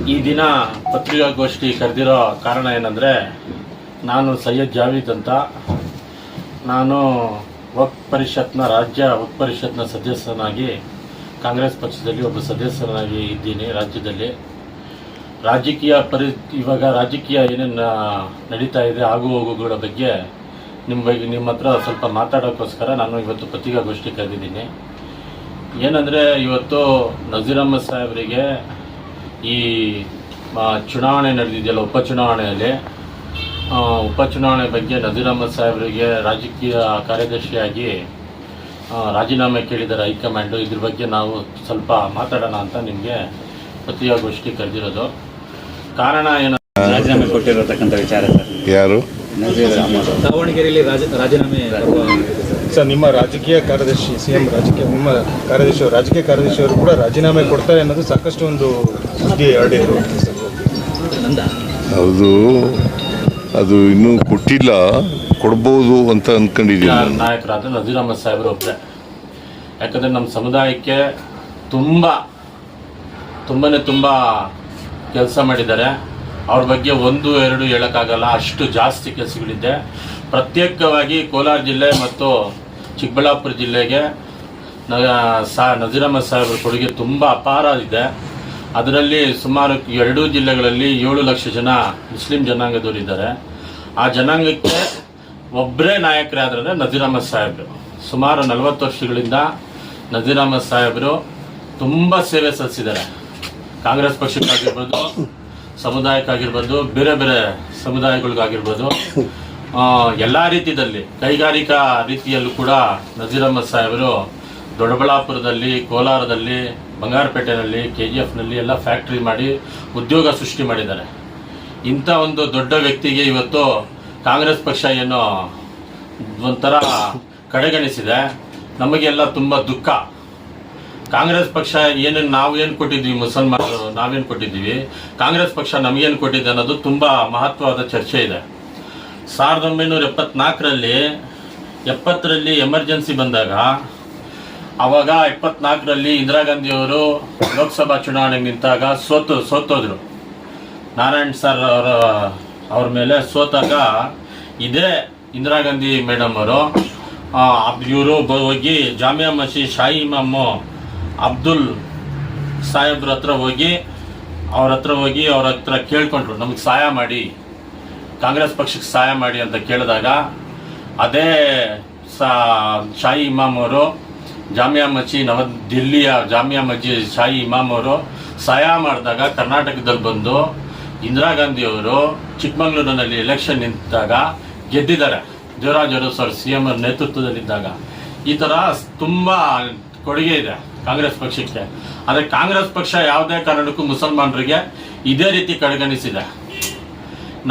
ಈ ದಿನ ಪತ್ರಿಕಾಗೋಷ್ಠಿ ಕರೆದಿರೋ ಕಾರಣ ಏನಂದರೆ, ನಾನು ಸೈಯದ್ ಜಾವೀದ್ ಅಂತ, ನಾನು ವಕ್ಫ್ ಪರಿಷತ್ನ ರಾಜ್ಯ ವಕ್ಫ್ ಪರಿಷತ್ನ ಸದಸ್ಯನಾಗಿ ಕಾಂಗ್ರೆಸ್ ಪಕ್ಷದಲ್ಲಿ ಒಬ್ಬ ಸದಸ್ಯನಾಗಿ ಇದ್ದೀನಿ. ರಾಜ್ಯದಲ್ಲಿ ಇವಾಗ ರಾಜಕೀಯ ಏನೇನು ನಡೀತಾ ಇದೆ, ಆಗು ಹೋಗುಗಳ ಬಗ್ಗೆ ನಿಮ್ಮ ಹತ್ರ ಸ್ವಲ್ಪ ಮಾತಾಡೋಕ್ಕೋಸ್ಕರ ನಾನು ಇವತ್ತು ಪತ್ರಿಕಾಗೋಷ್ಠಿ ಕರೆದಿದ್ದೀನಿ. ಏನಂದರೆ, ಇವತ್ತು ನಜೀರ್ ಅಹ್ಮದ್ ಸಾಹೇಬರಿಗೆ ಈ ಚುನಾವಣೆ ನಡೆದಿದೆಯಲ್ಲ, ಉಪಚುನಾವಣೆ ಬಗ್ಗೆ ನಜೀರ್ ಅಹ್ಮದ್ ಸಾಹೇಬರಿಗೆ ರಾಜಕೀಯ ಕಾರ್ಯದರ್ಶಿಯಾಗಿ ರಾಜೀನಾಮೆ ಕೇಳಿದ್ದಾರೆ ಹೈಕಮಾಂಡು. ಇದ್ರ ಬಗ್ಗೆ ನಾವು ಸ್ವಲ್ಪ ಮಾತಾಡೋಣ ಅಂತ ನಿಮಗೆ ಪತ್ರಿಕಾಗೋಷ್ಠಿ ಕರೆದಿರೋದು. ಕಾರಣ ಏನು, ರಾಜೀನಾಮೆ ಕೊಟ್ಟಿರತಕ್ಕಂಥ ವಿಚಾರ ಸರ್. ಯಾರು? ನಜೀರ್ ಅಹ್ಮದ್ ದಾವಣಗೆರೆಯಲ್ಲಿ ರಾಜೀನಾಮೆ ಸರ್, ನಿಮ್ಮ ರಾಜಕೀಯ ಕಾರ್ಯದರ್ಶಿ ಸಿಎಂ ನಿಮ್ಮ ರಾಜಕೀಯ ಕಾರ್ಯದರ್ಶಿಯವರು ಕೂಡ ರಾಜೀನಾಮೆ ಕೊಡ್ತಾರೆ ಅನ್ನೋದು ಸಾಕಷ್ಟು ಒಂದು ಸುದ್ದಿ ಹರಡಿದ್ರು. ಹೌದು, ಅದು ಇನ್ನೂ ಕೊಟ್ಟಿಲ್ಲ, ಕೊಡ್ಬೋದು ಅಂತ ಅನ್ಕೊಂಡಿದ್ದೀನಿ. ನಾಯಕರಾದ ನಜೀರ್ ಅಹ್ಮದ್ ಸಾಹೇಬರು ಒಬ್ಬರೇ. ಯಾಕಂದರೆ ನಮ್ಮ ಸಮುದಾಯಕ್ಕೆ ತುಂಬಾ ಕೆಲಸ ಮಾಡಿದ್ದಾರೆ. ಅವ್ರ ಬಗ್ಗೆ ಒಂದು ಎರಡು ಹೇಳೋಕ್ಕಾಗಲ್ಲ, ಅಷ್ಟು ಜಾಸ್ತಿ ಕೆಲಸಗಳಿದೆ. ಪ್ರತ್ಯೇಕವಾಗಿ ಕೋಲಾರ ಜಿಲ್ಲೆ ಮತ್ತು ಚಿಕ್ಕಬಳ್ಳಾಪುರ ಜಿಲ್ಲೆಗೆ ನಜೀರ್ ಅಹ್ಮದ್ ಸಾಹೇಬ್ರ ಕೊಡುಗೆ ತುಂಬ ಅಪಾರ ಇದೆ. ಅದರಲ್ಲಿ ಸುಮಾರು 2 ಜಿಲ್ಲೆಗಳಲ್ಲಿ 7 ಲಕ್ಷ ಜನ ಮುಸ್ಲಿಂ ಜನಾಂಗದವರಿದ್ದಾರೆ. ಆ ಜನಾಂಗಕ್ಕೆ ಒಬ್ಬರೇ ನಾಯಕರಾದ್ರೆ ನಜೀರ್ ಅಹ್ಮದ್ ಸಾಹೇಬರು. ಸುಮಾರು 40 ವರ್ಷಗಳಿಂದ ನಜೀರ್ ಅಹ್ಮದ್ ಸಾಹೇಬರು ತುಂಬ ಸೇವೆ ಸಲ್ಲಿಸಿದ್ದಾರೆ. ಕಾಂಗ್ರೆಸ್ ಪಕ್ಷಕ್ಕಾಗಿರ್ಬೋದು, ಸಮುದಾಯಕ್ಕಾಗಿರ್ಬೋದು, ಬೇರೆ ಬೇರೆ ಸಮುದಾಯಗಳಿಗಾಗಿರ್ಬೋದು, ಎಲ್ಲ ರೀತಿಯಲ್ಲಿ ಕೈಗಾರಿಕಾ ರೀತಿಯಲ್ಲೂ ಕೂಡ ನಜೀರ್ ಅಹ್ಮದ್ ಸಾಹೇಬರು ದೊಡ್ಡಬಳ್ಳಾಪುರದಲ್ಲಿ, ಕೋಲಾರದಲ್ಲಿ, ಬಂಗಾರಪೇಟೆನಲ್ಲಿ, KGFನಲ್ಲಿ ಎಲ್ಲ ಫ್ಯಾಕ್ಟ್ರಿ ಮಾಡಿ ಉದ್ಯೋಗ ಸೃಷ್ಟಿ ಮಾಡಿದ್ದಾರೆ. ಇಂಥ ಒಂದು ದೊಡ್ಡ ವ್ಯಕ್ತಿಗೆ ಇವತ್ತು ಕಾಂಗ್ರೆಸ್ ಪಕ್ಷ ಏನೋ ಒಂಥರ ಕಡೆಗಣಿಸಿದೆ. ನಮಗೆಲ್ಲ ತುಂಬ ದುಃಖ. ಕಾಂಗ್ರೆಸ್ ಪಕ್ಷ ನಾವೇನು ಕೊಟ್ಟಿದ್ದೀವಿ, ಮುಸಲ್ಮಾನರು ನಾವೇನು ಕೊಟ್ಟಿದ್ದೀವಿ, ಕಾಂಗ್ರೆಸ್ ಪಕ್ಷ ನಮಗೇನು ಕೊಟ್ಟಿದೆ ಅನ್ನೋದು ತುಂಬ ಮಹತ್ವವಾದ ಚರ್ಚೆ ಇದೆ. 1974ರಲ್ಲಿ 70ರಲ್ಲಿ ಎಮರ್ಜೆನ್ಸಿ ಬಂದಾಗ, ಆವಾಗ 74ರಲ್ಲಿ ಇಂದಿರಾ ಗಾಂಧಿಯವರು ಲೋಕಸಭಾ ಚುನಾವಣೆಗೆ ನಿಂತಾಗ ಸೋತೋದ್ರು. ನಾರಾಯಣ್ ಸರ್ ಅವ್ರ ಮೇಲೆ ಸೋತಾಗ ಇದೇ ಇಂದಿರಾ ಗಾಂಧಿ ಮೇಡಮ್ ಅವರು ಇವರು ಹೋಗಿ ಜಾಮಿಯಾ ಮಸೀದ್ ಶಾಹಿ ಇಮಾಮು ಅಬ್ದುಲ್ ಸಾಹೇಬ್ರ ಹತ್ರ ಹೋಗಿ ಅವ್ರ ಹತ್ರ ಕೇಳ್ಕೊಂಡ್ರು, ನಮಗೆ ಸಹಾಯ ಮಾಡಿ, ಕಾಂಗ್ರೆಸ್ ಪಕ್ಷಕ್ಕೆ ಸಹಾಯ ಮಾಡಿ ಅಂತ ಕೇಳಿದಾಗ, ಅದೇ ಶಾಹಿ ಇಮಾಮ್ ಅವರು ಜಾಮಿಯಾ ಮಸೀದ್ ದಿಲ್ಲಿಯ ಜಾಮಿಯಾ ಮಸ್ಜಿದ್ ಶಾಹಿ ಇಮಾಮ್ ಅವರು ಸಹಾಯ ಮಾಡಿದಾಗ ಕರ್ನಾಟಕದಲ್ಲಿ ಬಂದು ಇಂದಿರಾ ಗಾಂಧಿಯವರು ಚಿಕ್ಕಮಗಳೂರಿನಲ್ಲಿ ಎಲೆಕ್ಷನ್ ನಿಂತಾಗ ಗೆದ್ದಿದ್ದಾರೆ. ದೇವರಾಜ್ ಅರಸು ಅವರು CM ನೇತೃತ್ವದಲ್ಲಿದ್ದಾಗ. ಈ ಥರ ತುಂಬ ಕೊಡುಗೆ ಇದೆ ಕಾಂಗ್ರೆಸ್ ಪಕ್ಷಕ್ಕೆ. ಆದರೆ ಕಾಂಗ್ರೆಸ್ ಪಕ್ಷ ಯಾವುದೇ ಕಾರಣಕ್ಕೂ ಮುಸಲ್ಮಾನರಿಗೆ ಇದೇ ರೀತಿ ಕಡೆಗಣಿಸಿದೆ.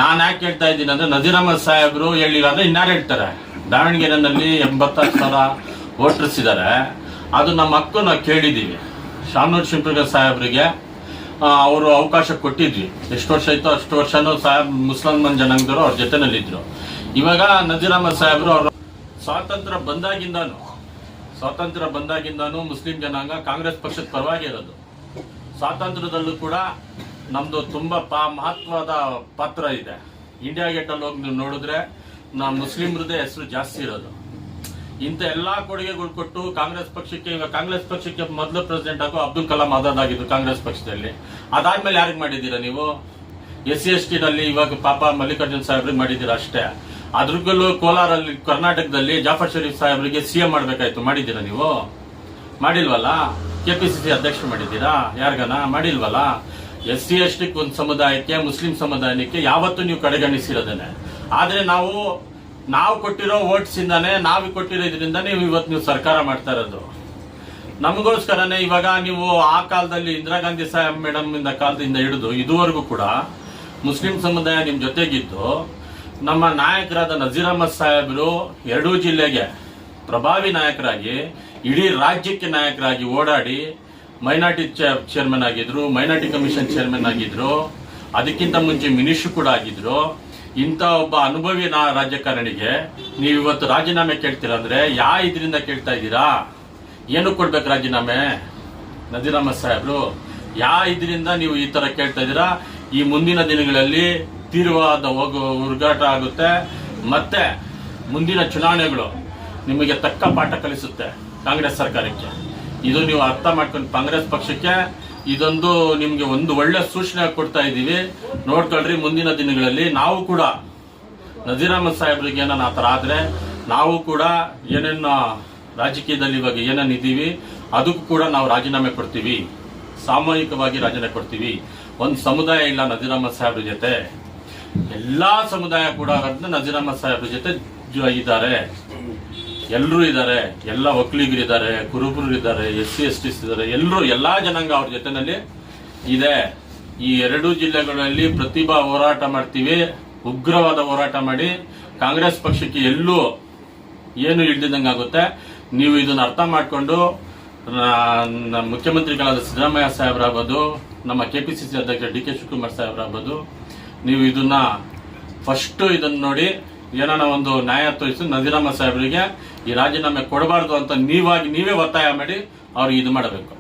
ನಾನು ಯಾಕೆ ಹೇಳ್ತಾ ಇದ್ದೀನಿ ಅಂದರೆ, ನಜೀರ್ ಅಹ್ಮದ್ ಸಾಹೇಬರು ಹೇಳಿಲ್ಲ ಅಂದರೆ ಇನ್ಯಾರು ಹೇಳ್ತಾರೆ? ದಾವಣಗೆರೆಯಲ್ಲಿ 86,000 ವೋಟರ್ಸ್ ಇದ್ದಾರೆ. ಅದು ನಮ್ಮ ಹಕ್ಕು ನಾವು ಕೇಳಿದ್ದೀವಿ. ಶಾಮನೂರ್ ಶಿಂಪಲ್ಗರ್ ಸಾಹೇಬರಿಗೆ ಅವರು ಅವಕಾಶ ಕೊಟ್ಟಿದ್ವಿ. ಎಷ್ಟು ವರ್ಷ ಆಯಿತು ಅಷ್ಟು ವರ್ಷನೂ ಸಾಹೇಬ್ ಮುಸಲ್ಮಾನ್ ಜನಾಂಗದವರು ಅವ್ರ ಜೊತೆನಲ್ಲಿದ್ದರು. ಇವಾಗ ನಜೀರ್ ಅಹ್ಮದ್ ಸಾಹೇಬರು ಅವರು ಸ್ವಾತಂತ್ರ್ಯ ಬಂದಾಗಿಂದಾನು ಮುಸ್ಲಿಂ ಜನಾಂಗ ಕಾಂಗ್ರೆಸ್ ಪಕ್ಷದ ಪರವಾಗಿ ಇರೋದು. ಸ್ವಾತಂತ್ರ್ಯದಲ್ಲೂ ಕೂಡ ನಮ್ಮದು ತುಂಬ ಮಹತ್ವದ ಪಾತ್ರ ಇದೆ. ಇಂಡಿಯಾ ಗೇಟಲ್ಲಿ ಹೋಗಿ ನೀವು ನೋಡಿದ್ರೆ ಮುಸ್ಲಿಮ್ರದೇ ಹೆಸರು ಜಾಸ್ತಿ ಇರೋದು. ಇಂಥ ಎಲ್ಲ ಕೊಡುಗೆಗಳು ಕೊಟ್ಟು ಕಾಂಗ್ರೆಸ್ ಪಕ್ಷಕ್ಕೆ ಮೊದಲು ಪ್ರೆಸಿಡೆಂಟ್ ಆಗೋ ಅಬ್ದುಲ್ ಕಲಾಂ ಆಜಾದ್ ಆಗಿದ್ರು ಕಾಂಗ್ರೆಸ್ ಪಕ್ಷದಲ್ಲಿ. ಅದಾದ್ಮೇಲೆ ಯಾರಿಗೆ ಮಾಡಿದ್ದೀರಾ ನೀವು? SC/ST ನಲ್ಲಿ ಇವಾಗ ಪಾಪ ಮಲ್ಲಿಕಾರ್ಜುನ್ ಸಾಹೇಬ್ರಿಗೆ ಮಾಡಿದ್ದೀರಾ ಅಷ್ಟೇ. ಅದ್ರಲ್ಲೂ ಕೋಲಾರಲ್ಲಿ ಕರ್ನಾಟಕದಲ್ಲಿ ಜಾಫರ್ ಶರೀಫ್ ಸಾಹೇಬ್ರಿಗೆ CM ಮಾಡಬೇಕಾಯ್ತು, ಮಾಡಿದ್ದೀರಾ ನೀವು? ಮಾಡಿಲ್ವಲ್ಲ. KPCC ಅಧ್ಯಕ್ಷರು ಮಾಡಿದ್ದೀರಾ? ಯಾರಿಗಾನ ಮಾಡಿಲ್ವಲ್ಲ. SC/ST ಒಂದು ಸಮುದಾಯಕ್ಕೆ, ಮುಸ್ಲಿಂ ಸಮುದಾಯಕ್ಕೆ ಯಾವತ್ತೂ ನೀವು ಕಡೆಗಣಿಸಿರೋದೇನೆ. ಆದ್ರೆ ನಾವು ಕೊಟ್ಟಿರೋ ವೋಟ್ಸ್ ಇಂದಾನೆ, ನಾವು ಕೊಟ್ಟಿರೋ ಇದರಿಂದಾನೆ ಇವತ್ತು ನೀವು ಸರ್ಕಾರ ಮಾಡ್ತಾ ಇರೋದು. ನಮಗೋಸ್ಕರನೇ ಇವಾಗ ನೀವು ಆ ಕಾಲದಲ್ಲಿ ಇಂದಿರಾ ಗಾಂಧಿ ಸಾಹೇಬ್ ಮೇಡಮ್ ಇಂದ ಕಾಲದಿಂದ ಹಿಡಿದು ಇದುವರೆಗೂ ಕೂಡ ಮುಸ್ಲಿಂ ಸಮುದಾಯ ನಿಮ್ಮ ಜೊತೆಗಿದ್ದು, ನಮ್ಮ ನಾಯಕರಾದ ನಜೀರ್ ಅಹ್ಮದ್ ಸಾಹೇಬರು 2 ಜಿಲ್ಲೆಗೆ ಪ್ರಭಾವಿ ನಾಯಕರಾಗಿ, ಇಡೀ ರಾಜ್ಯಕ್ಕೆ ನಾಯಕರಾಗಿ ಓಡಾಡಿ ಮೈನಾರಿಟಿ ಚೇರ್ಮನ್ ಆಗಿದ್ರು, ಮೈನಾರಿಟಿ ಕಮಿಷನ್ ಚೇರ್ಮನ್ ಆಗಿದ್ರು, ಅದಕ್ಕಿಂತ ಮುಂಚೆ ಮಿನಿಸ್ಟರ್ ಕೂಡ ಆಗಿದ್ರು. ಇಂಥ ಒಬ್ಬ ಅನುಭವಿ ರಾಜಕಾರಣಿಗೆ ನೀವು ಇವತ್ತು ರಾಜೀನಾಮೆ ಕೇಳ್ತೀರಾ ಅಂದ್ರೆ ಇದರಿಂದ ಕೇಳ್ತಾ ಇದ್ದೀರಾ? ಏನು ಕೊಡ್ಬೇಕು ರಾಜೀನಾಮೆ? ನಜೀರ್ ಅಹ್ಮದ್ ಸಾಹೇಬ್ರು ಇದರಿಂದ ನೀವು ಈ ತರ ಕೇಳ್ತಾ ಇದ್ದೀರಾ? ಈ ಮುಂದಿನ ದಿನಗಳಲ್ಲಿ ತೀವ್ರವಾದ ಹುಡುಗಾಟ ಆಗುತ್ತೆ. ಮತ್ತೆ ಮುಂದಿನ ಚುನಾವಣೆಗಳು ನಿಮಗೆ ತಕ್ಕ ಪಾಠ ಕಲಿಸುತ್ತೆ ಕಾಂಗ್ರೆಸ್ ಸರ್ಕಾರಕ್ಕೆ. ಇದು ನೀವು ಅರ್ಥ ಮಾಡ್ಕೊಂಡು ಕಾಂಗ್ರೆಸ್ ಪಕ್ಷಕ್ಕೆ ಇದೊಂದು ನಿಮ್ಗೆ ಒಂದು ಒಳ್ಳೆ ಸೂಚನೆ ಕೊಡ್ತಾ ಇದ್ದೀವಿ. ನೋಡ್ಕೊಳ್ರಿ, ಮುಂದಿನ ದಿನಗಳಲ್ಲಿ ನಾವು ಕೂಡ ನಜೀರ್ ಅಹಮದ್ ಸಾಹೇಬ್ರಿಗೆ ಏನಾನ ಆ ಥರ ಆದರೆ ನಾವು ಕೂಡ ಏನೇನು ರಾಜಕೀಯದಲ್ಲಿ ಇವಾಗ ಏನೇನು ಇದ್ದೀವಿ ಅದಕ್ಕೂ ಕೂಡ ನಾವು ರಾಜೀನಾಮೆ ಕೊಡ್ತೀವಿ. ಸಾಮೂಹಿಕವಾಗಿ ರಾಜೀನಾಮೆ ಕೊಡ್ತೀವಿ. ಒಂದು ಸಮುದಾಯ ಇಲ್ಲ ನಜೀರ್ ಅಹಮದ್ ಸಾಹೇಬ್ರ ಜೊತೆ, ಎಲ್ಲಾ ಸಮುದಾಯ ಕೂಡ ನಜೀರ್ ಅಹಮದ್ ಸಾಹೇಬ್ರ ಜೊತೆ ಇದ್ದಾರೆ. ಎಲ್ಲರೂ ಇದ್ದಾರೆ, ಎಲ್ಲ ಒಕ್ಕಲಿಗರು ಇದ್ದಾರೆ, ಕುರುಬರು ಇದ್ದಾರೆ, SC STs ಇದ್ದಾರೆ, ಎಲ್ಲಾ ಜನಾಂಗ ಅವ್ರ ಜೊತೆನಲ್ಲಿ ಇದೆ. ಈ 2 ಜಿಲ್ಲೆಗಳಲ್ಲಿ ಪ್ರತಿಭಾ ಹೋರಾಟ ಮಾಡ್ತೀವಿ, ಉಗ್ರವಾದ ಹೋರಾಟ ಮಾಡಿ ಕಾಂಗ್ರೆಸ್ ಪಕ್ಷಕ್ಕೆ ಎಲ್ಲೂ ಏನು ಇಲ್ದಿದ್ದಂಗೆ ಆಗುತ್ತೆ. ನೀವು ಇದನ್ನ ಅರ್ಥ ಮಾಡಿಕೊಂಡು ಮುಖ್ಯಮಂತ್ರಿಗಳಾದ ಸಿದ್ದರಾಮಯ್ಯ ಸಾಹೇಬ್ರಾಗ್ಬೋದು, ನಮ್ಮ KPCC ಅಧ್ಯಕ್ಷ DK ಶಿವಕುಮಾರ್ ಸಾಹೇಬ್ರಾಗ್ಬೋದು, ನೀವು ಇದನ್ನ ಇದನ್ನ ನೋಡಿ ಏನಾನ ಒಂದು ನ್ಯಾಯ ತೋರಿಸಿ ನಜೀರ್ ಅಹಮದ್ ಸಾಹೇಬ್ರಿಗೆ ಈ ರಾಜೀನಾಮೆ ಕೊಡಬಾರ್ದು ಅಂತ ನೀವೇ ಒತ್ತಾಯ ಮಾಡಿ ಅವ್ರಿಗೆ ಇದು ಮಾಡಬೇಕು.